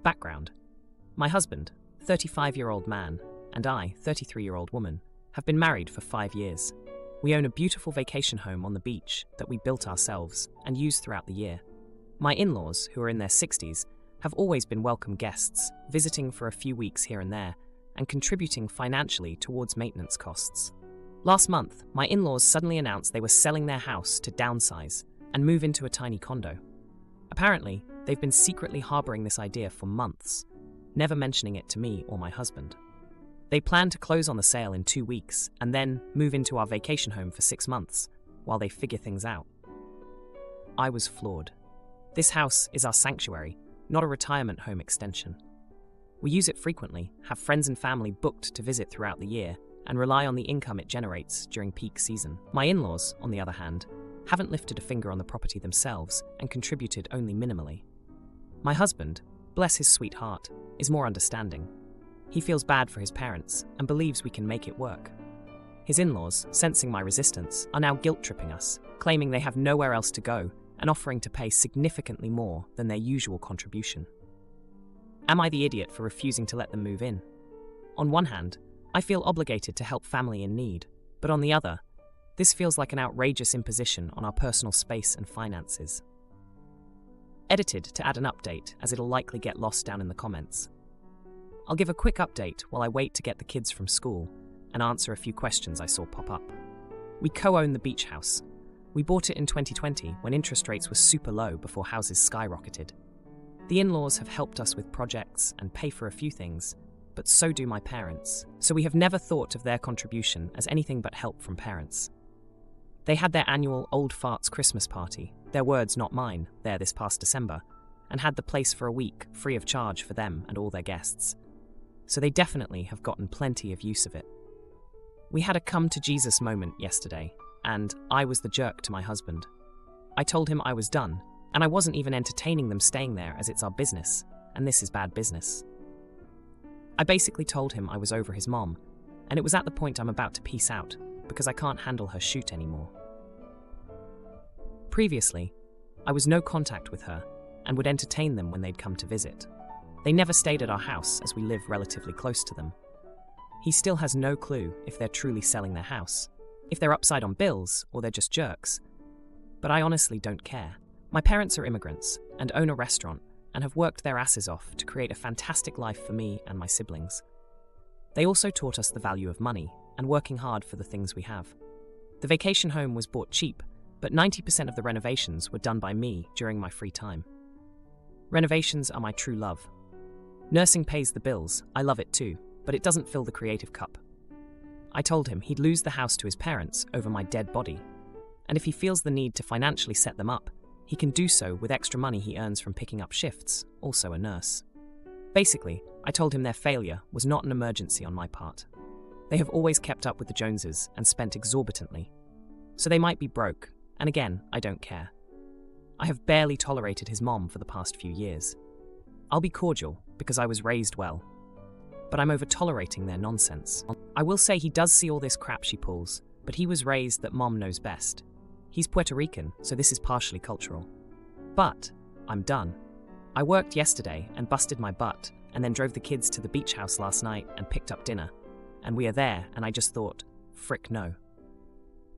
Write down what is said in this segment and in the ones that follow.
Background: my husband, 35-year-old man, and I, 33-year-old woman, have been married for 5 years. We own a beautiful vacation home on the beach that we built ourselves and use throughout the year. My in-laws, who are in their 60s, have always been welcome guests, visiting for a few weeks here and there and contributing financially towards maintenance costs. Last month, my in-laws suddenly announced they were selling their house to downsize and move into a tiny condo. Apparently, they've been secretly harboring this idea for months, never mentioning it to me or my husband. They plan to close on the sale in 2 weeks and then move into our vacation home for 6 months while they figure things out. I was floored. This house is our sanctuary, not a retirement home extension. We use it frequently, have friends and family booked to visit throughout the year, and rely on the income it generates during peak season. My in-laws, on the other hand, haven't lifted a finger on the property themselves and contributed only minimally. My husband, bless his sweet heart, is more understanding. He feels bad for his parents and believes we can make it work. His in-laws, sensing my resistance, are now guilt-tripping us, claiming they have nowhere else to go and offering to pay significantly more than their usual contribution. Am I the idiot for refusing to let them move in? On one hand, I feel obligated to help family in need, but on the other, this feels like an outrageous imposition on our personal space and finances. Edited to add an update, as it'll likely get lost down in the comments. I'll give a quick update while I wait to get the kids from school and answer a few questions I saw pop up. We co-own the beach house. We bought it in 2020 when interest rates were super low before houses skyrocketed. The in-laws have helped us with projects and pay for a few things, but so do my parents, so we have never thought of their contribution as anything but help from parents. They had their annual Old Farts Christmas party, their words not mine, there this past December, and had the place for a week free of charge for them and all their guests. So they definitely have gotten plenty of use of it. We had a come-to-Jesus moment yesterday, and I was the jerk to my husband. I told him I was done, and I wasn't even entertaining them staying there as it's our business, and this is bad business. I basically told him I was over his mom, and it was at the point I'm about to peace out, because I can't handle her shoot anymore. Previously, I was no contact with her, and would entertain them when they'd come to visit. They never stayed at our house as we live relatively close to them. He still has no clue if they're truly selling their house, if they're upside on bills or they're just jerks. But I honestly don't care. My parents are immigrants and own a restaurant and have worked their asses off to create a fantastic life for me and my siblings. They also taught us the value of money and working hard for the things we have. The vacation home was bought cheap, but 90% of the renovations were done by me during my free time. Renovations are my true love. Nursing pays the bills, I love it too, but it doesn't fill the creative cup. I told him he'd lose the house to his parents over my dead body, and if he feels the need to financially set them up, he can do so with extra money he earns from picking up shifts, also a nurse. Basically, I told him their failure was not an emergency on my part. They have always kept up with the Joneses and spent exorbitantly. So they might be broke, and again, I don't care. I have barely tolerated his mom for the past few years. I'll be cordial, because I was raised well. But I'm over-tolerating their nonsense. I will say he does see all this crap she pulls, but he was raised that mom knows best. He's Puerto Rican, so this is partially cultural. But I'm done. I worked yesterday and busted my butt, and then drove the kids to the beach house last night and picked up dinner. And we are there, and I just thought, frick no.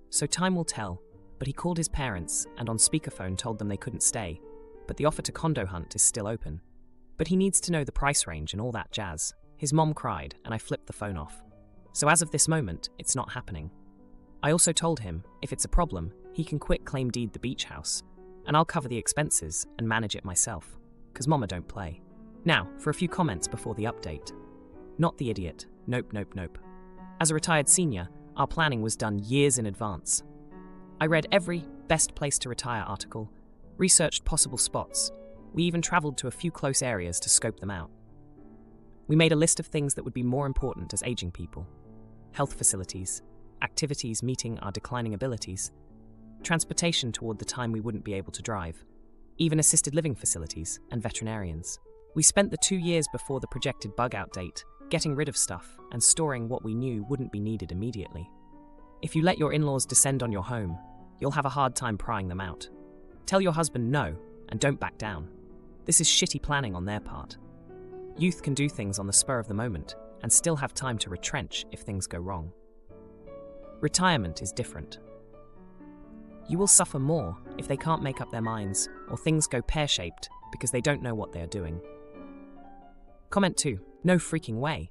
So time will tell, but he called his parents and on speakerphone told them they couldn't stay, but the offer to condo hunt is still open. But he needs to know the price range and all that jazz. His mom cried, and I flipped the phone off. So as of this moment, it's not happening. I also told him, if it's a problem, he can quit claim deed the beach house, and I'll cover the expenses and manage it myself, because mama don't play. Now, for a few comments before the update. Not the idiot. Nope, nope, nope. As a retired senior, our planning was done years in advance. I read every best place to retire article, researched possible spots. We even traveled to a few close areas to scope them out. We made a list of things that would be more important as aging people. Health facilities, activities meeting our declining abilities, transportation toward the time we wouldn't be able to drive, even assisted living facilities and veterinarians. We spent the 2 years before the projected bug-out date getting rid of stuff and storing what we knew wouldn't be needed immediately. If you let your in-laws descend on your home, you'll have a hard time prying them out. Tell your husband no, and don't back down. This is shitty planning on their part. Youth can do things on the spur of the moment and still have time to retrench if things go wrong. Retirement is different. You will suffer more if they can't make up their minds or things go pear-shaped because they don't know what they are doing. Comment 2. No freaking way.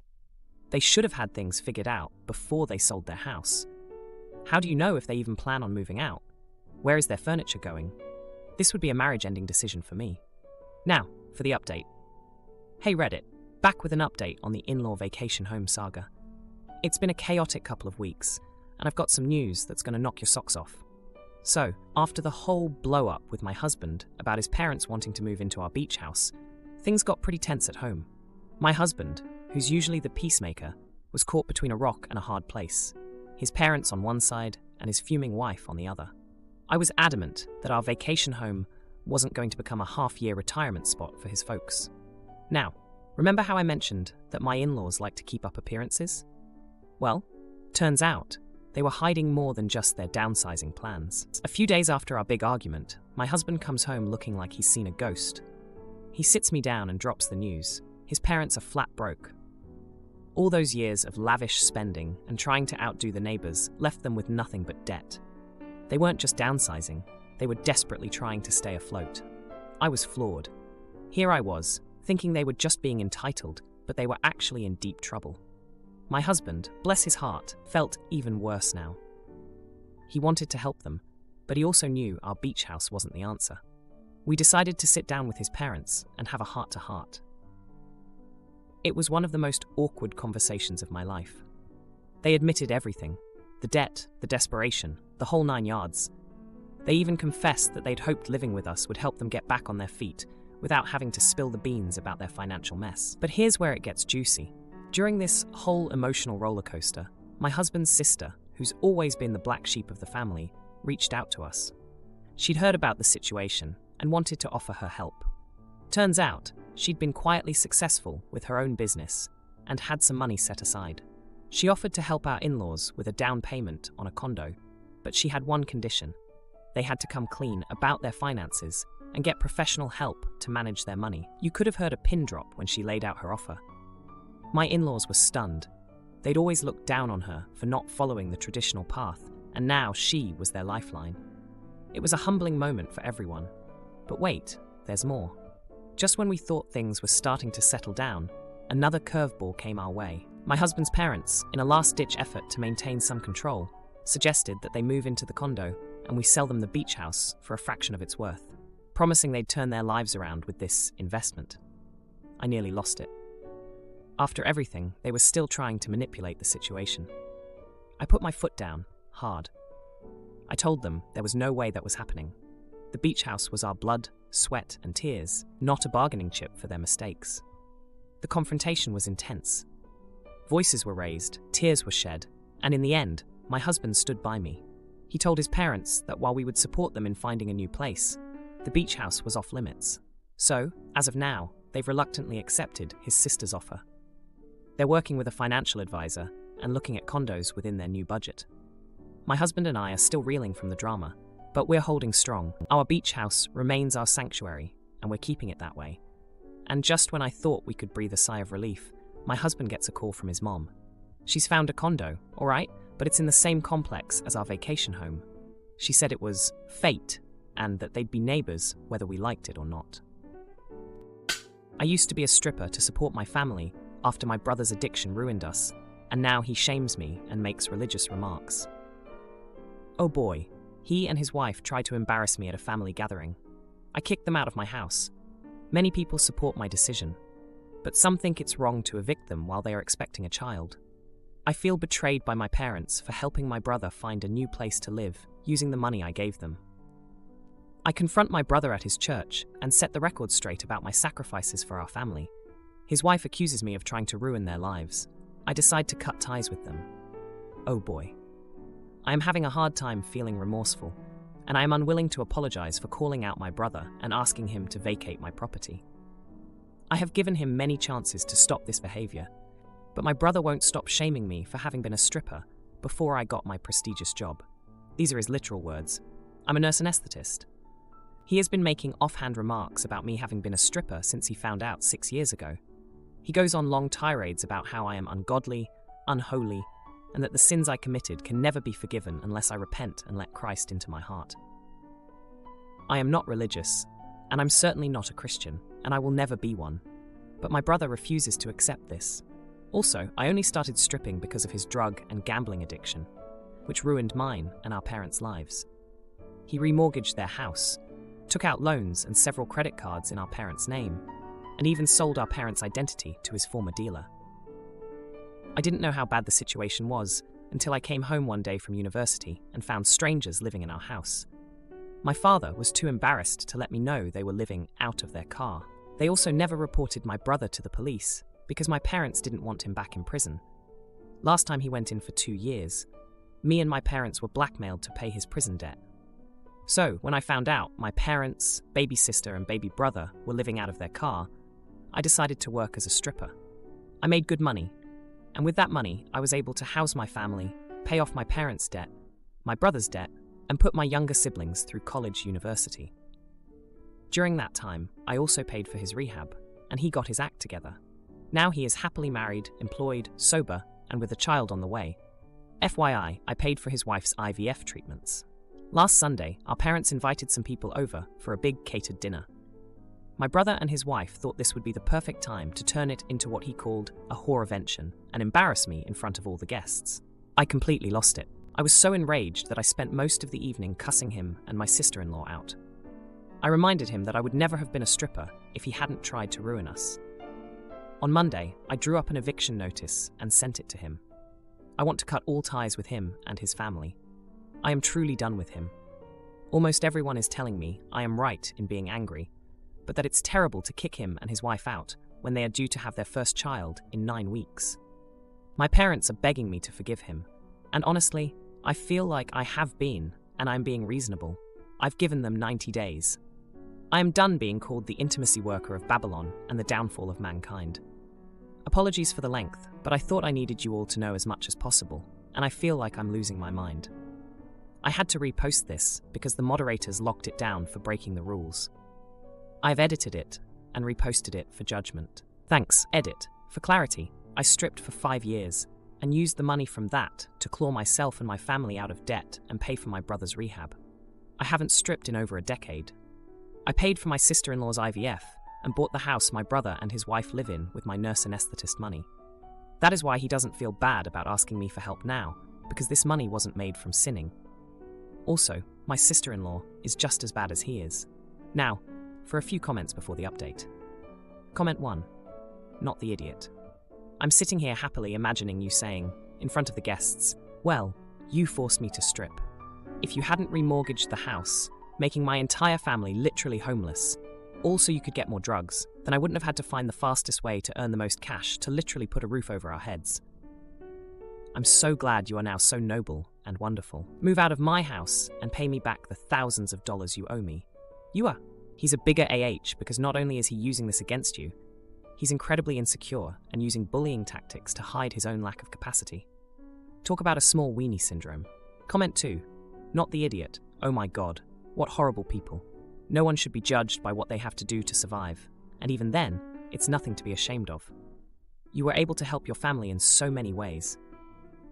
They should have had things figured out before they sold their house. How do you know if they even plan on moving out? Where is their furniture going? This would be a marriage-ending decision for me. Now, for the update. Hey Reddit, back with an update on the in-law vacation home saga. It's been a chaotic couple of weeks, and I've got some news that's going to knock your socks off. So, after the whole blow-up with my husband about his parents wanting to move into our beach house, things got pretty tense at home. My husband, who's usually the peacemaker, was caught between a rock and a hard place. His parents on one side and his fuming wife on the other. I was adamant that our vacation home wasn't going to become a half-year retirement spot for his folks. Now, remember how I mentioned that my in-laws like to keep up appearances? Well, turns out they were hiding more than just their downsizing plans. A few days after our big argument, my husband comes home looking like he's seen a ghost. He sits me down and drops the news. His parents are flat broke. All those years of lavish spending and trying to outdo the neighbors left them with nothing but debt. They weren't just downsizing, they were desperately trying to stay afloat. I was floored. Here I was, thinking they were just being entitled, but they were actually in deep trouble. My husband, bless his heart, felt even worse now. He wanted to help them, but he also knew our beach house wasn't the answer. We decided to sit down with his parents and have a heart-to-heart. It was one of the most awkward conversations of my life. They admitted everything. The debt, the desperation, the whole 9 yards. They even confessed that they'd hoped living with us would help them get back on their feet without having to spill the beans about their financial mess. But here's where it gets juicy. During this whole emotional roller coaster, my husband's sister, who's always been the black sheep of the family, reached out to us. She'd heard about the situation and wanted to offer her help. Turns out, she'd been quietly successful with her own business and had some money set aside. She offered to help our in-laws with a down payment on a condo, but she had one condition. They had to come clean about their finances and get professional help to manage their money. You could have heard a pin drop when she laid out her offer. My in-laws were stunned. They'd always looked down on her for not following the traditional path, and now she was their lifeline. It was a humbling moment for everyone. But wait, there's more. Just when we thought things were starting to settle down, another curveball came our way. My husband's parents, in a last-ditch effort to maintain some control, suggested that they move into the condo and we sell them the beach house for a fraction of its worth, promising they'd turn their lives around with this investment. I nearly lost it. After everything, they were still trying to manipulate the situation. I put my foot down, hard. I told them there was no way that was happening. The beach house was our blood, sweat, and tears, not a bargaining chip for their mistakes. The confrontation was intense. Voices were raised, tears were shed, and in the end, my husband stood by me. He told his parents that while we would support them in finding a new place, the beach house was off limits. So, as of now, they've reluctantly accepted his sister's offer. They're working with a financial advisor and looking at condos within their new budget. My husband and I are still reeling from the drama, but we're holding strong. Our beach house remains our sanctuary, and we're keeping it that way. And just when I thought we could breathe a sigh of relief, my husband gets a call from his mom. She's found a condo, all right, but it's in the same complex as our vacation home. She said it was fate, and that they'd be neighbors whether we liked it or not. I used to be a stripper to support my family after my brother's addiction ruined us, and now he shames me and makes religious remarks. Oh boy, he and his wife tried to embarrass me at a family gathering. I kicked them out of my house. Many people support my decision, but some think it's wrong to evict them while they are expecting a child. I feel betrayed by my parents for helping my brother find a new place to live using the money I gave them. I confront my brother at his church and set the record straight about my sacrifices for our family. His wife accuses me of trying to ruin their lives. I decide to cut ties with them. Oh boy. I am having a hard time feeling remorseful, and I am unwilling to apologize for calling out my brother and asking him to vacate my property. I have given him many chances to stop this behavior, but my brother won't stop shaming me for having been a stripper before I got my prestigious job. These are his literal words. I'm a nurse anesthetist. He has been making offhand remarks about me having been a stripper since he found out 6 years ago. He goes on long tirades about how I am ungodly, unholy, and that the sins I committed can never be forgiven unless I repent and let Christ into my heart. I am not religious, and I'm certainly not a Christian, and I will never be one. But my brother refuses to accept this. Also, I only started stripping because of his drug and gambling addiction, which ruined mine and our parents' lives. He remortgaged their house, took out loans and several credit cards in our parents' name, and even sold our parents' identity to his former dealer. I didn't know how bad the situation was until I came home one day from university and found strangers living in our house. My father was too embarrassed to let me know they were living out of their car. They also never reported my brother to the police because my parents didn't want him back in prison. Last time he went in for 2 years, me and my parents were blackmailed to pay his prison debt. So, when I found out my parents, baby sister, and baby brother were living out of their car, I decided to work as a stripper. I made good money, and with that money, I was able to house my family, pay off my parents' debt, my brother's debt, and put my younger siblings through college, university. During that time, I also paid for his rehab, and he got his act together. Now he is happily married, employed, sober, and with a child on the way. FYI, I paid for his wife's IVF treatments. Last Sunday, our parents invited some people over for a big catered dinner. My brother and his wife thought this would be the perfect time to turn it into what he called a whorevention and embarrass me in front of all the guests. I completely lost it. I was so enraged that I spent most of the evening cussing him and my sister-in-law out. I reminded him that I would never have been a stripper if he hadn't tried to ruin us. On Monday, I drew up an eviction notice and sent it to him. I want to cut all ties with him and his family. I am truly done with him. Almost everyone is telling me I am right in being angry, but that it's terrible to kick him and his wife out when they are due to have their first child in 9 weeks. My parents are begging me to forgive him, and honestly, I feel like I have been, and I'm being reasonable. I've given them 90 days. I am done being called the intimacy worker of Babylon and the downfall of mankind. Apologies for the length, but I thought I needed you all to know as much as possible, and I feel like I'm losing my mind. I had to repost this because the moderators locked it down for breaking the rules. I've edited it and reposted it for judgment. Thanks, edit. For clarity, I stripped for 5 years and used the money from that to claw myself and my family out of debt and pay for my brother's rehab. I haven't stripped in over a decade. I paid for my sister-in-law's IVF and bought the house my brother and his wife live in with my nurse anesthetist money. That is why he doesn't feel bad about asking me for help now, because this money wasn't made from sinning. Also, my sister-in-law is just as bad as he is. Now, for a few comments before the update. Comment 1. Not the idiot. I'm sitting here happily imagining you saying, in front of the guests, well, you forced me to strip. If you hadn't remortgaged the house, making my entire family literally homeless, all so you could get more drugs, then I wouldn't have had to find the fastest way to earn the most cash to literally put a roof over our heads. I'm so glad you are now so noble and wonderful. Move out of my house and pay me back the thousands of dollars you owe me. You are. He's a bigger AH because not only is he using this against you, he's incredibly insecure and using bullying tactics to hide his own lack of capacity. Talk about a small weenie syndrome. Comment 2. Not the idiot. Oh my god. What horrible people. No one should be judged by what they have to do to survive. And even then, it's nothing to be ashamed of. You were able to help your family in so many ways.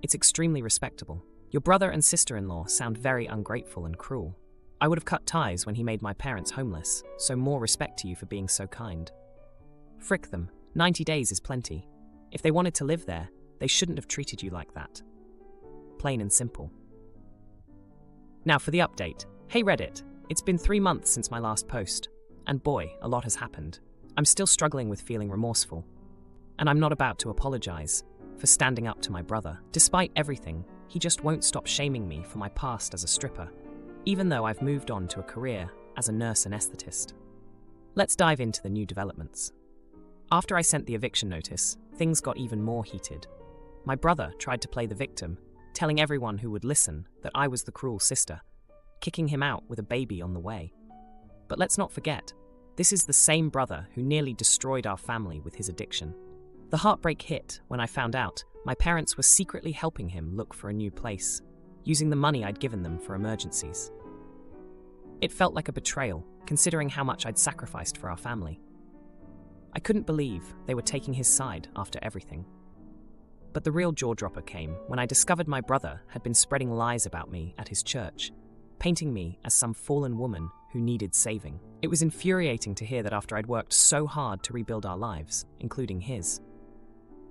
It's extremely respectable. Your brother and sister-in-law sound very ungrateful and cruel. I would have cut ties when he made my parents homeless, so more respect to you for being so kind. Frick them. 90 days is plenty. If they wanted to live there, they shouldn't have treated you like that. Plain and simple. Now for the update. Hey Reddit, it's been 3 months since my last post, and boy, a lot has happened. I'm still struggling with feeling remorseful, and I'm not about to apologize for standing up to my brother. Despite everything, he just won't stop shaming me for my past as a stripper, even though I've moved on to a career as a nurse anesthetist. Let's dive into the new developments. After I sent the eviction notice, things got even more heated. My brother tried to play the victim, telling everyone who would listen that I was the cruel sister, kicking him out with a baby on the way. But let's not forget, this is the same brother who nearly destroyed our family with his addiction. The heartbreak hit when I found out my parents were secretly helping him look for a new place, using the money I'd given them for emergencies. It felt like a betrayal, considering how much I'd sacrificed for our family. I couldn't believe they were taking his side after everything. But the real jaw-dropper came when I discovered my brother had been spreading lies about me at his church, painting me as some fallen woman who needed saving. It was infuriating to hear that after I'd worked so hard to rebuild our lives, including his.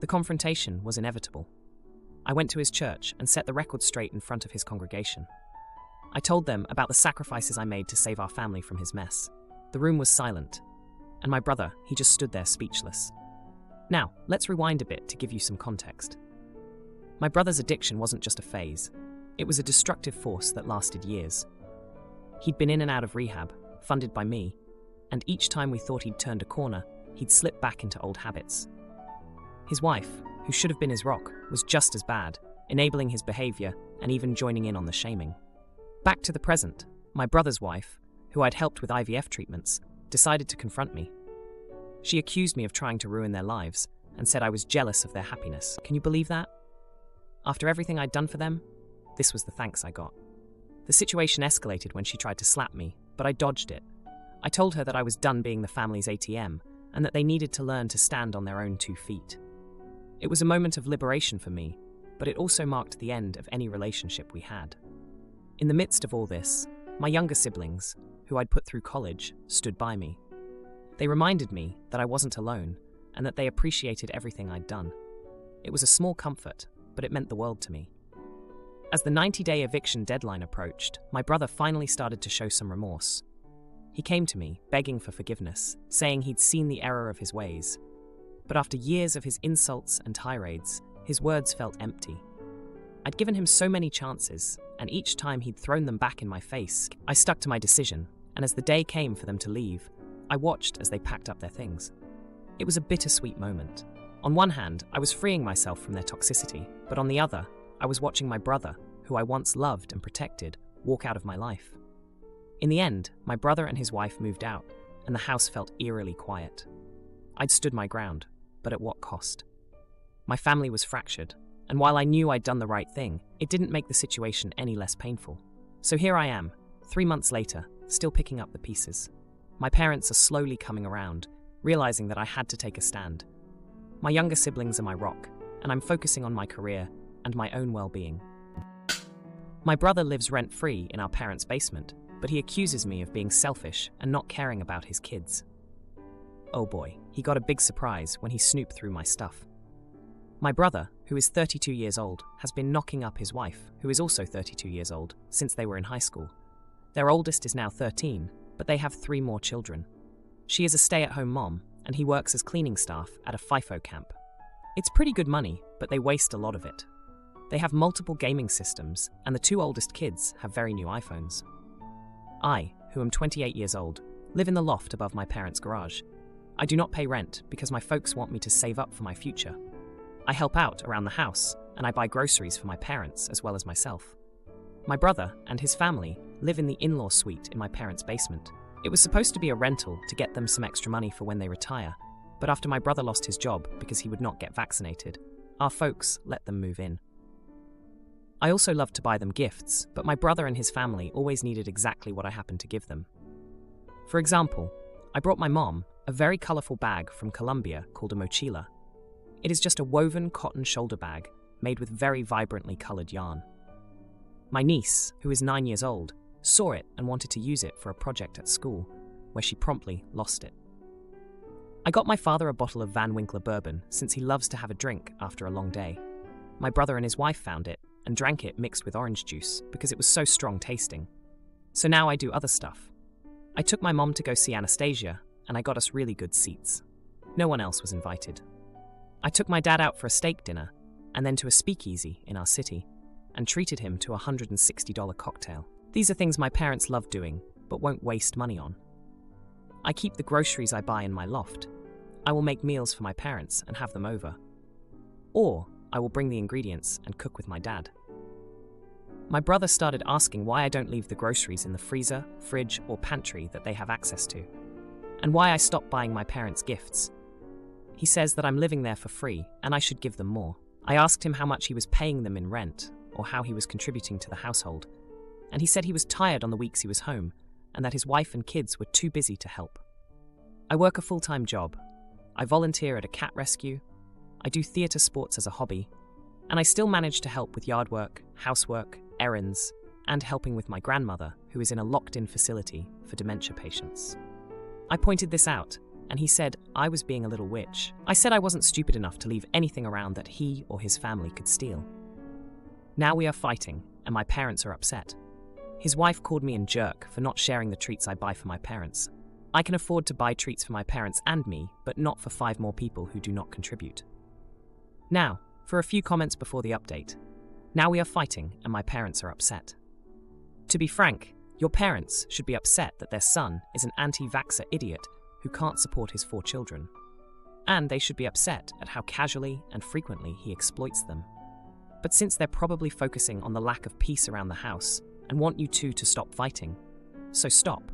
The confrontation was inevitable. I went to his church and set the record straight in front of his congregation. I told them about the sacrifices I made to save our family from his mess. The room was silent, and my brother, he just stood there speechless. Now, let's rewind a bit to give you some context. My brother's addiction wasn't just a phase. It was a destructive force that lasted years. He'd been in and out of rehab, funded by me, and each time we thought he'd turned a corner, he'd slip back into old habits. His wife, who should have been his rock, was just as bad, enabling his behavior and even joining in on the shaming. Back to the present, my brother's wife, who I'd helped with IVF treatments, decided to confront me. She accused me of trying to ruin their lives and said I was jealous of their happiness. Can you believe that? After everything I'd done for them, this was the thanks I got. The situation escalated when she tried to slap me, but I dodged it. I told her that I was done being the family's ATM and that they needed to learn to stand on their own 2 feet. It was a moment of liberation for me, but it also marked the end of any relationship we had. In the midst of all this, my younger siblings, who I'd put through college, stood by me. They reminded me that I wasn't alone and that they appreciated everything I'd done. It was a small comfort, but it meant the world to me. As the 90-day eviction deadline approached, my brother finally started to show some remorse. He came to me, begging for forgiveness, saying he'd seen the error of his ways. But after years of his insults and tirades, his words felt empty. I'd given him so many chances, and each time he'd thrown them back in my face, I stuck to my decision, and as the day came for them to leave, I watched as they packed up their things. It was a bittersweet moment. On one hand, I was freeing myself from their toxicity, but on the other, I was watching my brother, who I once loved and protected, walk out of my life. In the end, my brother and his wife moved out, and the house felt eerily quiet. I'd stood my ground, but at what cost? My family was fractured, and while I knew I'd done the right thing, it didn't make the situation any less painful. So here I am, 3 months later, still picking up the pieces. My parents are slowly coming around, realizing that I had to take a stand. My younger siblings are my rock, and I'm focusing on my career and my own well-being. My brother lives rent-free in our parents' basement, but he accuses me of being selfish and not caring about his kids. Oh boy, he got a big surprise when he snooped through my stuff. My brother, who is 32 years old, has been knocking up his wife, who is also 32 years old, since they were in high school. Their oldest is now 13, but they have 3 more children. She is a stay-at-home mom, and he works as cleaning staff at a FIFO camp. It's pretty good money, but they waste a lot of it. They have multiple gaming systems, and the 2 oldest kids have very new iPhones. I, who am 28 years old, live in the loft above my parents' garage. I do not pay rent because my folks want me to save up for my future. I help out around the house, and I buy groceries for my parents as well as myself. My brother and his family live in the in-law suite in my parents' basement. It was supposed to be a rental to get them some extra money for when they retire, but after my brother lost his job because he would not get vaccinated, our folks let them move in. I also loved to buy them gifts, but my brother and his family always needed exactly what I happened to give them. For example, I brought my mom a very colorful bag from Colombia called a mochila. It is just a woven cotton shoulder bag made with very vibrantly colored yarn. My niece, who is 9 years old, saw it and wanted to use it for a project at school, where she promptly lost it. I got my father a bottle of Van Winkler bourbon since he loves to have a drink after a long day. My brother and his wife found it and drank it mixed with orange juice because it was so strong tasting. So now I do other stuff. I took my mom to go see Anastasia, and I got us really good seats. No one else was invited. I took my dad out for a steak dinner, and then to a speakeasy in our city, and treated him to a $160 cocktail. These are things my parents love doing, but won't waste money on. I keep the groceries I buy in my loft. I will make meals for my parents and have them over. Or I will bring the ingredients and cook with my dad. My brother started asking why I don't leave the groceries in the freezer, fridge, or pantry that they have access to, and why I stopped buying my parents gifts. He says that I'm living there for free and I should give them more. I asked him how much he was paying them in rent or how he was contributing to the household, and he said he was tired on the weeks he was home and that his wife and kids were too busy to help. I work a full-time job, I volunteer at a cat rescue, I do theatre sports as a hobby, and I still manage to help with yard work, housework, errands, and helping with my grandmother, who is in a locked-in facility for dementia patients. I pointed this out, and he said I was being a little witch. I said I wasn't stupid enough to leave anything around that he or his family could steal. Now we are fighting, and my parents are upset. His wife called me a jerk for not sharing the treats I buy for my parents. I can afford to buy treats for my parents and me, but not for 5 more people who do not contribute. Now, for a few comments before the update. Now we are fighting, and my parents are upset. To be frank, your parents should be upset that their son is an anti-vaxxer idiot who can't support his 4 children. And they should be upset at how casually and frequently he exploits them. But since they're probably focusing on the lack of peace around the house and want you two to stop fighting, so stop.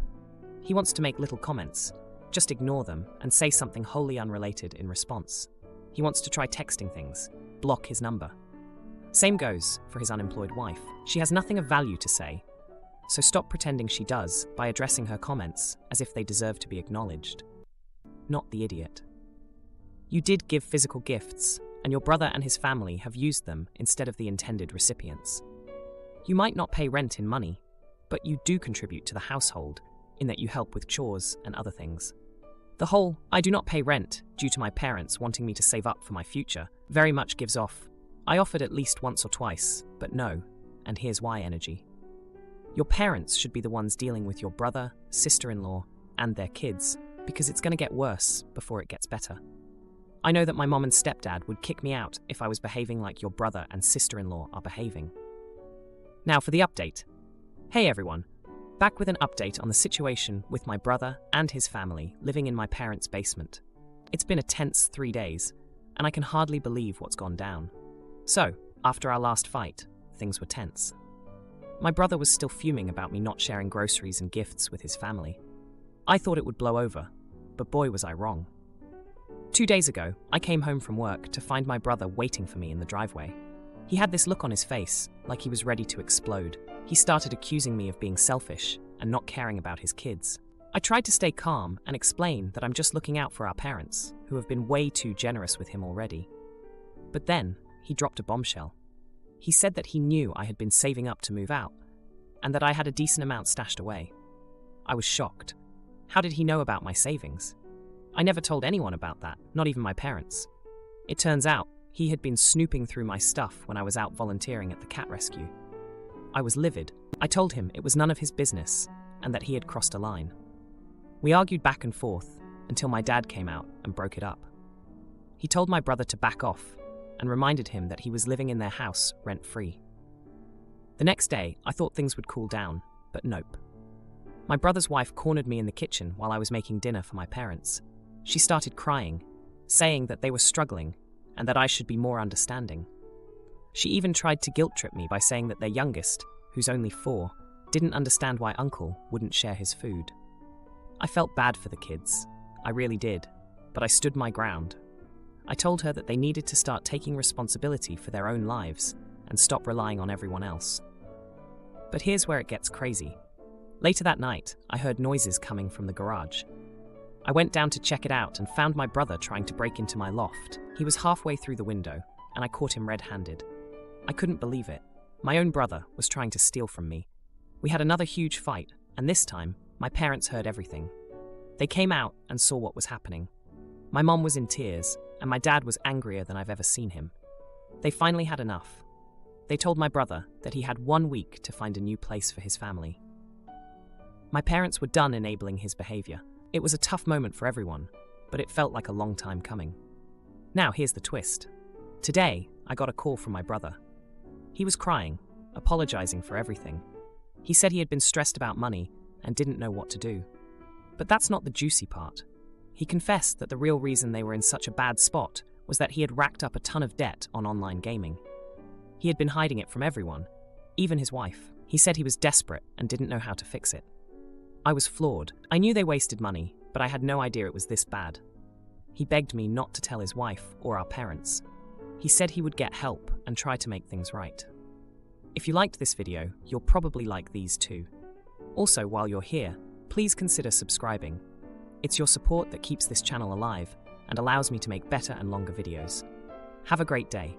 He wants to make little comments. Just ignore them and say something wholly unrelated in response. He wants to try texting things. Block his number. Same goes for his unemployed wife. She has nothing of value to say, so stop pretending she does by addressing her comments as if they deserve to be acknowledged. Not the idiot. You did give physical gifts, and your brother and his family have used them instead of the intended recipients. You might not pay rent in money, but you do contribute to the household in that you help with chores and other things. The whole "I do not pay rent due to my parents wanting me to save up for my future" very much gives off "I offered at least once or twice, but no, and here's why" energy. Your parents should be the ones dealing with your brother, sister-in-law, and their kids, because it's going to get worse before it gets better. I know that my mom and stepdad would kick me out if I was behaving like your brother and sister-in-law are behaving. Now for the update. Hey everyone, back with an update on the situation with my brother and his family living in my parents' basement. It's been a tense 3 days, and I can hardly believe what's gone down. So, after our last fight, things were tense. My brother was still fuming about me not sharing groceries and gifts with his family. I thought it would blow over, but boy was I wrong. 2 days ago, I came home from work to find my brother waiting for me in the driveway. He had this look on his face, like he was ready to explode. He started accusing me of being selfish and not caring about his kids. I tried to stay calm and explain that I'm just looking out for our parents, who have been way too generous with him already. But then, he dropped a bombshell. He said that he knew I had been saving up to move out, and that I had a decent amount stashed away. I was shocked. How did he know about my savings? I never told anyone about that, not even my parents. It turns out, he had been snooping through my stuff when I was out volunteering at the cat rescue. I was livid. I told him it was none of his business, and that he had crossed a line. We argued back and forth until my dad came out and broke it up. He told my brother to back off and reminded him that he was living in their house rent-free. The next day, I thought things would cool down, but nope. My brother's wife cornered me in the kitchen while I was making dinner for my parents. She started crying, saying that they were struggling and that I should be more understanding. She even tried to guilt-trip me by saying that their youngest, who's only 4, didn't understand why Uncle wouldn't share his food. I felt bad for the kids. I really did, but I stood my ground. I told her that they needed to start taking responsibility for their own lives and stop relying on everyone else. But here's where it gets crazy. Later that night, I heard noises coming from the garage. I went down to check it out and found my brother trying to break into my loft. He was halfway through the window, and I caught him red-handed. I couldn't believe it. My own brother was trying to steal from me. We had another huge fight, and this time, my parents heard everything. They came out and saw what was happening. My mom was in tears, and my dad was angrier than I've ever seen him. They finally had enough. They told my brother that he had 1 week to find a new place for his family. My parents were done enabling his behavior. It was a tough moment for everyone, but it felt like a long time coming. Now here's the twist. Today, I got a call from my brother. He was crying, apologizing for everything. He said he had been stressed about money and didn't know what to do. But that's not the juicy part. He confessed that the real reason they were in such a bad spot was that he had racked up a ton of debt on online gaming. He had been hiding it from everyone, even his wife. He said he was desperate and didn't know how to fix it. I was floored. I knew they wasted money, but I had no idea it was this bad. He begged me not to tell his wife or our parents. He said he would get help and try to make things right. If you liked this video, you'll probably like these too. Also, while you're here, please consider subscribing. It's your support that keeps this channel alive and allows me to make better and longer videos. Have a great day.